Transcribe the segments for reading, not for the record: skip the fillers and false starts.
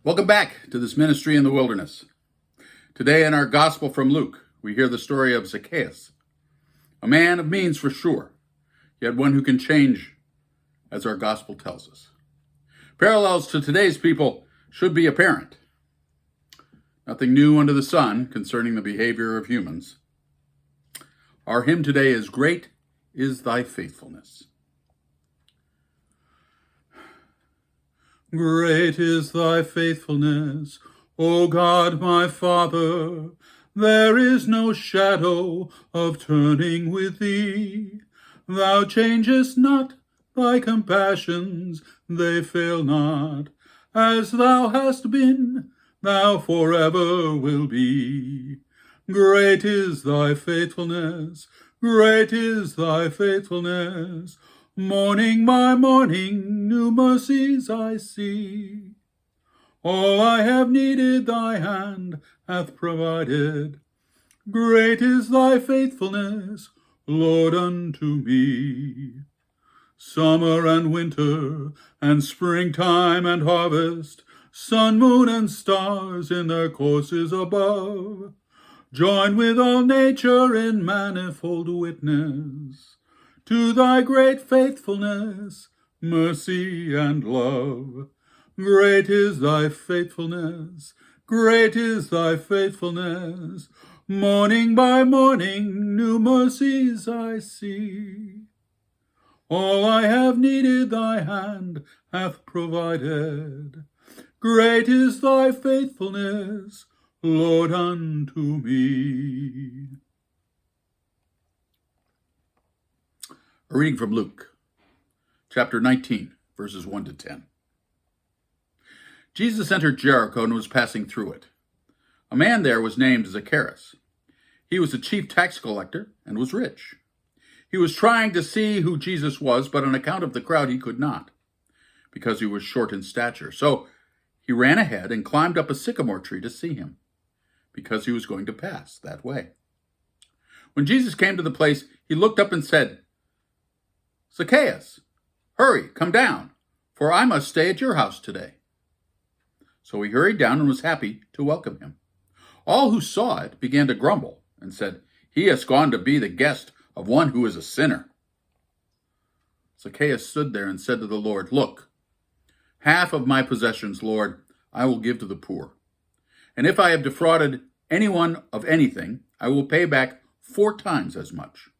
Welcome back to this ministry in the wilderness. Today in our gospel from Luke, we hear the story of Zacchaeus, a man of means for sure, yet one who can change, as our gospel tells us. Parallels to today's people should be apparent. Nothing new under the sun concerning the behavior of humans. Our hymn today is "Great is Thy Faithfulness." Great is thy faithfulness, O God my Father. There is no shadow of turning with thee. Thou changest not, thy compassions, they fail not. As thou hast been, thou forever will be. Great is thy faithfulness, great is thy faithfulness. Morning by morning, new mercies I see. All I have needed, thy hand hath provided. Great is thy faithfulness, Lord, unto me. Summer and winter, and springtime and harvest, sun, moon, and stars in their courses above, join with all nature in manifold witness to thy great faithfulness, mercy, and love. Great is thy faithfulness, great is thy faithfulness. Morning by morning, new mercies I see. All I have needed, thy hand hath provided. Great is thy faithfulness, Lord, unto me. A reading from Luke, chapter 19, verses 1 to 10. Jesus entered Jericho and was passing through it. A man there was named Zachary. He was a chief tax collector and was rich. He was trying to see who Jesus was, but on account of the crowd he could not, because he was short in stature. So he ran ahead and climbed up a sycamore tree to see him, because he was going to pass that way. When Jesus came to the place, he looked up and said, "Zacchaeus, hurry, come down, for I must stay at your house today." So he hurried down and was happy to welcome him. All who saw it began to grumble and said, "He has gone to be the guest of one who is a sinner." Zacchaeus stood there and said to the Lord, "Look, half of my possessions, Lord, I will give to the poor. And if I have defrauded anyone of anything, I will pay back 4 times as much."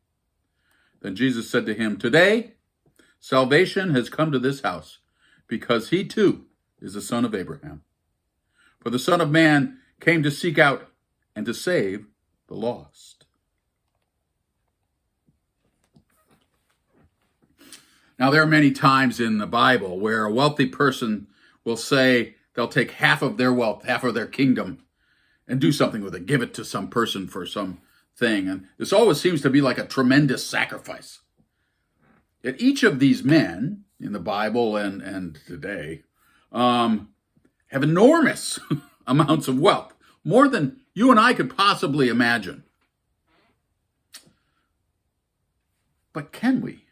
Then Jesus said to him, "Today, salvation has come to this house, because he too is the son of Abraham. For the Son of Man came to seek out and to save the lost." Now, there are many times in the Bible where a wealthy person will say they'll take half of their wealth, half of their kingdom, and do something with it, give it to some person for some thing. And this always seems to be like a tremendous sacrifice. Yet each of these men in the Bible and today have enormous amounts of wealth, more than you and I could possibly imagine. But can we?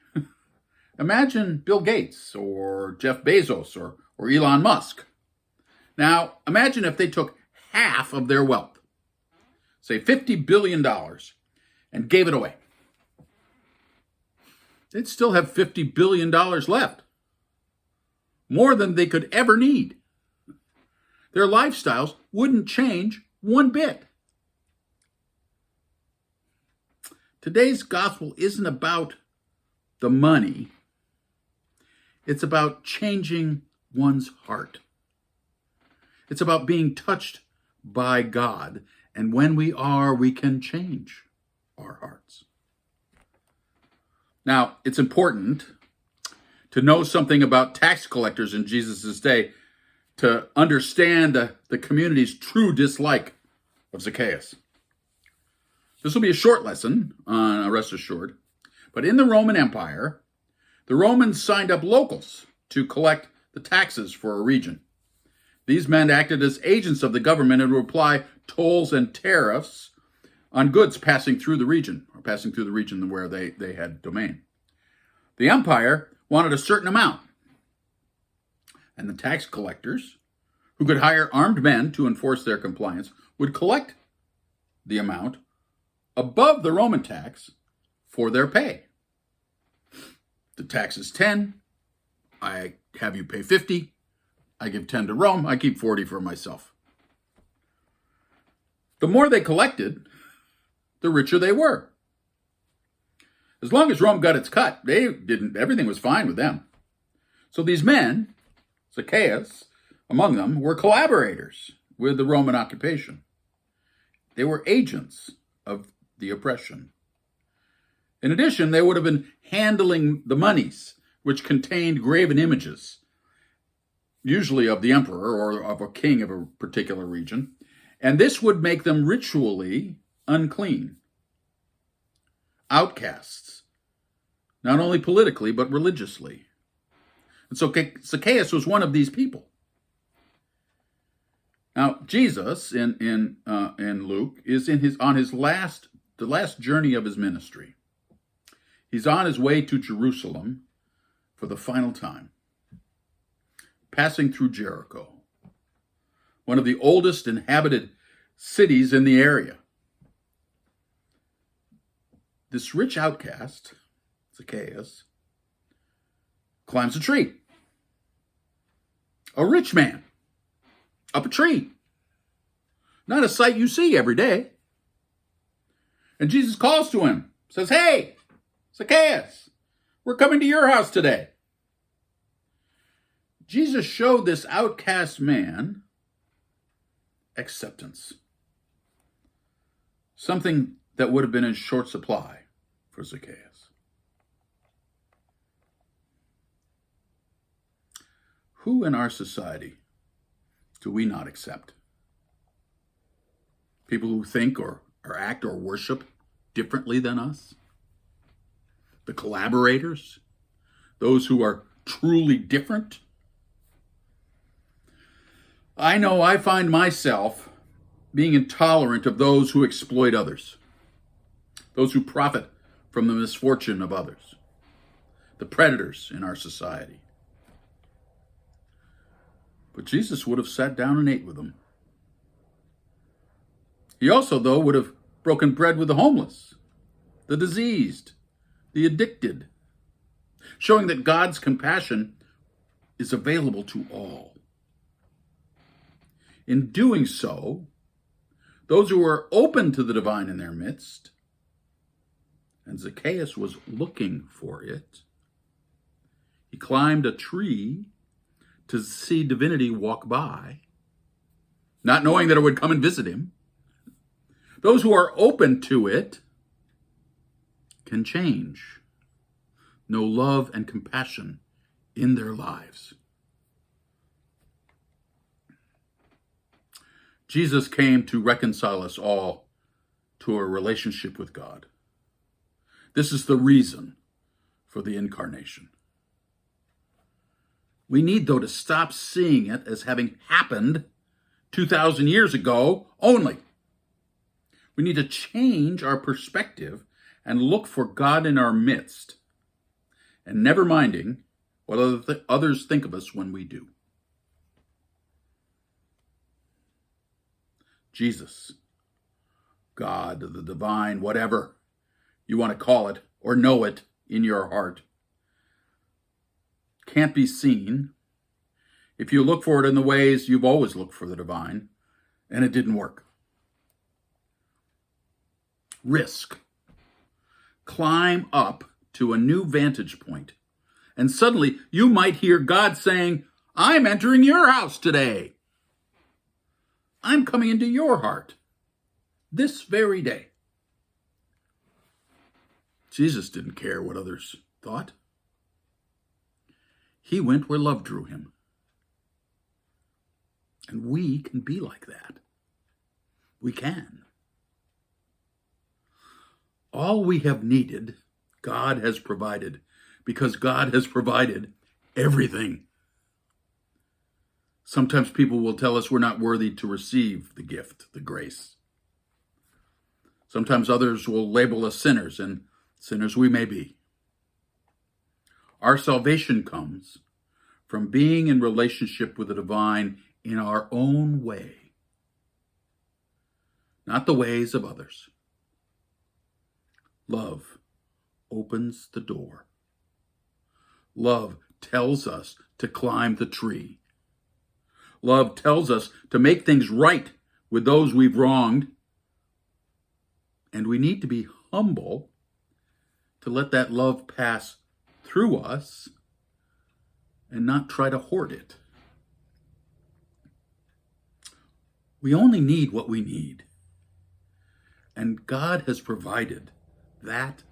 Imagine Bill Gates or Jeff Bezos or Elon Musk. Now, imagine if they took half of their wealth, say $50 billion, and gave it away. They'd still have $50 billion left, more than they could ever need. Their lifestyles wouldn't change one bit. Today's gospel isn't about the money. It's about changing one's heart. It's about being touched by God. And when we are, we can change our hearts. Now, it's important to know something about tax collectors in Jesus' day to understand the community's true dislike of Zacchaeus. This will be a short lesson, rest assured. But in the Roman Empire, the Romans signed up locals to collect the taxes for a region. These men acted as agents of the government and would apply tolls and tariffs on goods passing through the region, or passing through the region where they had domain. The empire wanted a certain amount, and the tax collectors who could hire armed men to enforce their compliance, would collect the amount above the Roman tax for their pay. The tax is 10. I have you pay 50. I give 10 to Rome. I keep 40 for myself. The more they collected, the richer they were. As long as Rome got its cut, everything was fine with them. So these men, Zacchaeus among them, were collaborators with the Roman occupation. They were agents of the oppression. In addition, they would have been handling the monies, which contained graven images, usually of the emperor or of a king of a particular region, and this would make them ritually unclean, outcasts, not only politically, but religiously. And so Zacchaeus was one of these people. Now, Jesus in Luke is on the last journey of his ministry. He's on his way to Jerusalem for the final time, passing through Jericho, one of the oldest inhabited cities in the area. This rich outcast, Zacchaeus, climbs a tree. A rich man up a tree. Not a sight you see every day. And Jesus calls to him, says, "Hey, Zacchaeus, we're coming to your house today." Jesus showed this outcast man acceptance, something that would have been in short supply for Zacchaeus. Who in our society do we not accept? People who think or act or worship differently than us? The collaborators? Those who are truly different? I know I find myself being intolerant of those who exploit others, those who profit from the misfortune of others, the predators in our society. But Jesus would have sat down and ate with them. He also, though, would have broken bread with the homeless, the diseased, the addicted, showing that God's compassion is available to all. In doing so, those who are open to the divine in their midst, and Zacchaeus was looking for it, he climbed a tree to see divinity walk by, not knowing that it would come and visit him. Those who are open to it can change, know love and compassion in their lives. Jesus came to reconcile us all to a relationship with God. This is the reason for the incarnation. We need, though, to stop seeing it as having happened 2,000 years ago only. We need to change our perspective and look for God in our midst, and never minding what others think of us when we do. Jesus, God, the divine, whatever you want to call it or know it in your heart, can't be seen if you look for it in the ways you've always looked for the divine, and it didn't work. Risk. Climb up to a new vantage point, and suddenly you might hear God saying, "I'm entering your house today. I'm coming into your heart this very day." Jesus didn't care what others thought. He went where love drew him. And we can be like that. We can. All we have needed, God has provided, because God has provided everything. Sometimes people will tell us we're not worthy to receive the gift, the grace. Sometimes others will label us sinners, and sinners we may be. Our salvation comes from being in relationship with the divine in our own way, not the ways of others. Love opens the door. Love tells us to climb the tree. Love tells us to make things right with those we've wronged. And we need to be humble to let that love pass through us and not try to hoard it. We only need what we need. And God has provided that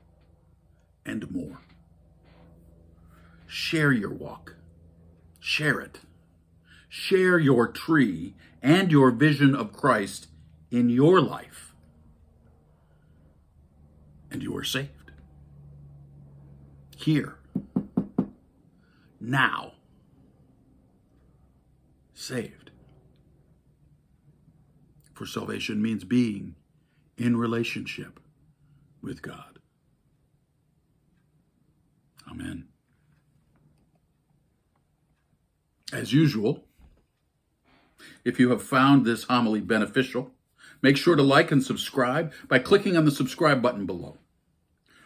and more. Share your walk. Share it. Share your tree and your vision of Christ in your life. And you are saved. Here. Now. Saved. For salvation means being in relationship with God. Amen. As usual, if you have found this homily beneficial, make sure to like and subscribe by clicking on the subscribe button below.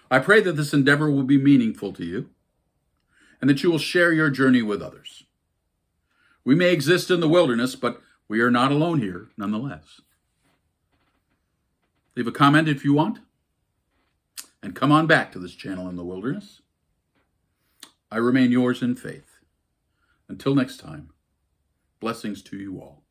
I pray that this endeavor will be meaningful to you and that you will share your journey with others. We may exist in the wilderness, but we are not alone here nonetheless. Leave a comment if you want, and come on back to this channel in the wilderness. I remain yours in faith. Until next time, blessings to you all.